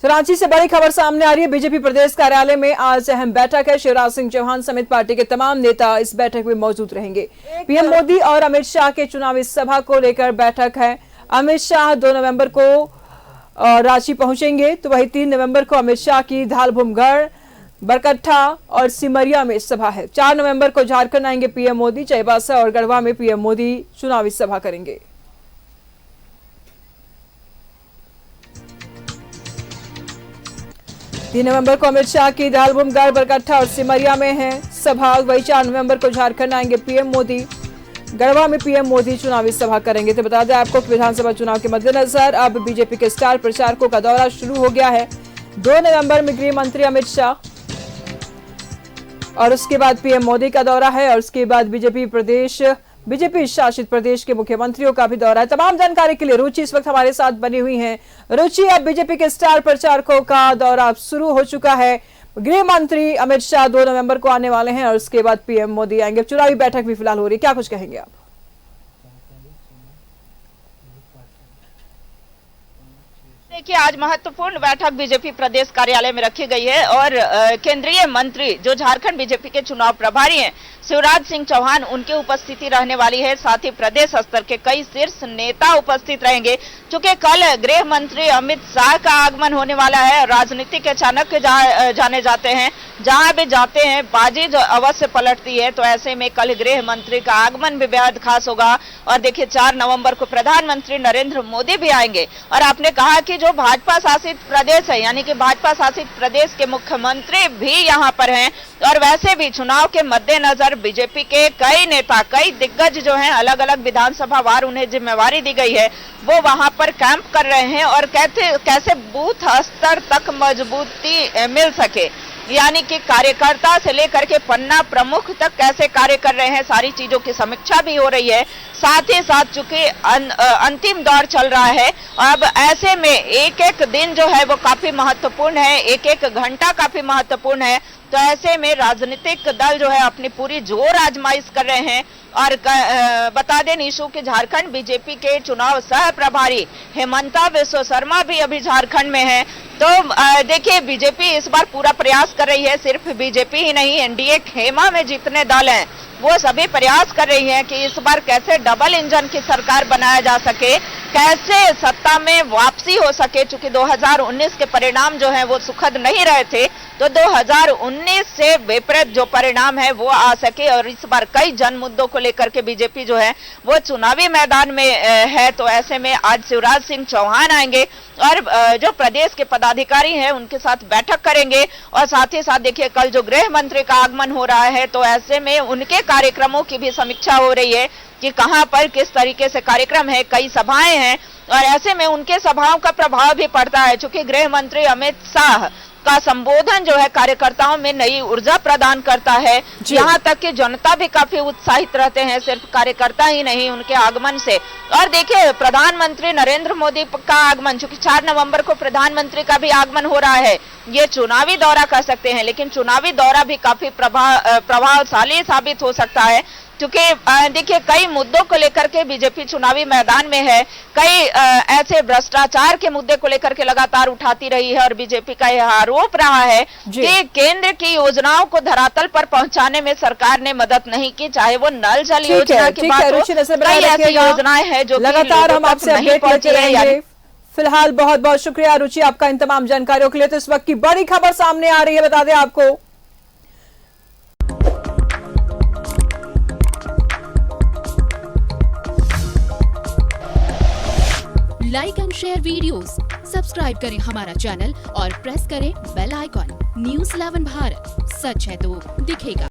तो रांची से बड़ी खबर सामने आ रही है। बीजेपी प्रदेश कार्यालय में आज अहम बैठक है। शिवराज सिंह चौहान समेत पार्टी के तमाम नेता इस बैठक में मौजूद रहेंगे। पीएम मोदी और अमित शाह के चुनावी सभा को लेकर बैठक है। अमित शाह 2 नवंबर को रांची पहुंचेंगे, तो वही 3 नवंबर को अमित शाह की धालभूमगढ़, बरकट्ठा और सिमरिया में सभा है। 4 नवंबर को झारखंड आएंगे पीएम मोदी। चाईबासा और गढ़वा में पीएम मोदी चुनावी सभा करेंगे। 3 नवंबर को अमित शाह की धालभूमगढ़, बरकट्ठा और सिमरिया में है सभा। वही 4 नवंबर को झारखंड आएंगे पीएम मोदी। गढ़वा में पीएम मोदी चुनावी सभा करेंगे। तो बता दें आपको कि विधानसभा चुनाव के मद्देनजर अब बीजेपी के स्टार प्रचारकों का दौरा शुरू हो गया है। 2 नवंबर में गृह मंत्री अमित शाह और उसके बाद पीएम मोदी का दौरा है, और उसके बाद बीजेपी शासित प्रदेश के मुख्यमंत्रियों का भी दौरा है। तमाम जानकारी के लिए रुचि इस वक्त हमारे साथ बनी हुई हैं। रुचि, अब बीजेपी के स्टार प्रचारकों का दौरा शुरू हो चुका है। गृह मंत्री अमित शाह 2 नवंबर को आने वाले हैं और उसके बाद पीएम मोदी आएंगे। चुनावी बैठक भी फिलहाल हो रही है, क्या कुछ कहेंगे आप? देखिए, आज महत्वपूर्ण बैठक बीजेपी प्रदेश कार्यालय में रखी गई है और केंद्रीय मंत्री जो झारखंड बीजेपी के चुनाव प्रभारी हैं शिवराज सिंह चौहान, उनकी उपस्थिति रहने वाली है। साथ ही प्रदेश स्तर के कई शीर्ष नेता उपस्थित रहेंगे। चूंकि कल गृह मंत्री अमित शाह का आगमन होने वाला है। राजनीति के चाणक्य जाने जाते हैं, जहां भी जाते हैं बाजी जो अवश्य पलटती है। तो ऐसे में कल गृह मंत्री का आगमन भी बेहद खास होगा। और देखिए, 4 नवंबर को प्रधानमंत्री नरेंद्र मोदी भी आएंगे। और आपने कहा कि जो भाजपा शासित प्रदेश है, यानी कि भाजपा शासित प्रदेश के मुख्यमंत्री भी यहाँ पर हैं। और वैसे भी चुनाव के मद्देनजर बीजेपी के कई नेता, कई दिग्गज जो हैं, अलग अलग विधानसभा वार उन्हें जिम्मेवारी दी गई है, वो वहां पर कैंप कर रहे हैं और कैसे बूथ स्तर तक मजबूती मिल सके, यानी कि कार्यकर्ता से लेकर के पन्ना प्रमुख तक कैसे कार्य कर रहे हैं, सारी चीजों की समीक्षा भी हो रही है। साथ ही साथ चूंकि अंतिम दौर चल रहा है, अब ऐसे में एक एक दिन जो है वो काफी महत्वपूर्ण है, एक एक घंटा काफी महत्वपूर्ण है। तो ऐसे में राजनीतिक दल जो है अपनी पूरी जोर आजमाइश कर रहे हैं। और बता दें निशु कि झारखंड बीजेपी के चुनाव सह प्रभारी हेमंता विश्व शर्मा भी अभी झारखंड में है। तो देखिए, बीजेपी इस बार पूरा प्रयास कर रही है। सिर्फ बीजेपी ही नहीं, एनडीए खेमा में जितने दल हैं वो सभी प्रयास कर रही हैं कि इस बार कैसे डबल इंजन की सरकार बनाया जा सके, कैसे सत्ता में वापसी हो सके। चूंकि 2019 के परिणाम जो हैं वो सुखद नहीं रहे थे, तो 2019 से विपरीत जो परिणाम है वो आ सके। और इस बार कई जन मुद्दों को लेकर के बीजेपी जो है वो चुनावी मैदान में है। तो ऐसे में आज शिवराज सिंह चौहान आएंगे और जो प्रदेश के पदाधिकारी हैं उनके साथ बैठक करेंगे। और साथ ही साथ देखिए, कल जो गृह मंत्री का आगमन हो रहा है, तो ऐसे में उनके कार्यक्रमों की भी समीक्षा हो रही है कि कहां पर किस तरीके से कार्यक्रम है। कई सभाएं हैं और ऐसे में उनके सभाओं का प्रभाव भी पड़ता है। चूंकि गृह मंत्री अमित शाह का संबोधन जो है कार्यकर्ताओं में नई ऊर्जा प्रदान करता है। यहाँ तक कि जनता भी काफी उत्साहित रहते हैं, सिर्फ कार्यकर्ता ही नहीं, उनके आगमन से। और देखिए, प्रधानमंत्री नरेंद्र मोदी का आगमन, चूंकि 4 नवंबर को प्रधानमंत्री का भी आगमन हो रहा है, ये चुनावी दौरा कर सकते हैं, लेकिन चुनावी दौरा भी काफी प्रभावशाली साबित हो सकता है। क्योंकि देखिए, कई मुद्दों को लेकर के बीजेपी चुनावी मैदान में है। कई ऐसे भ्रष्टाचार के मुद्दे को लेकर के लगातार उठाती रही है और बीजेपी का यह आरोप रहा है कि केंद्र की योजनाओं को धरातल पर पहुंचाने में सरकार ने मदद नहीं की, चाहे वो नल जल योजना की बात हो, कई ऐसी योजनाएं हैं जो लगातार हम आपसे अपडेट लेते रहेंगे। फिलहाल बहुत बहुत शुक्रिया रुचि आपका इन तमाम जानकारियों के लिए। तो इस वक्त की बड़ी खबर सामने आ रही है, बता दें आपको। Like and share videos, subscribe करें हमारा चैनल और प्रेस करें बेल आइकॉन। News 11 भारत, सच है तो दिखेगा।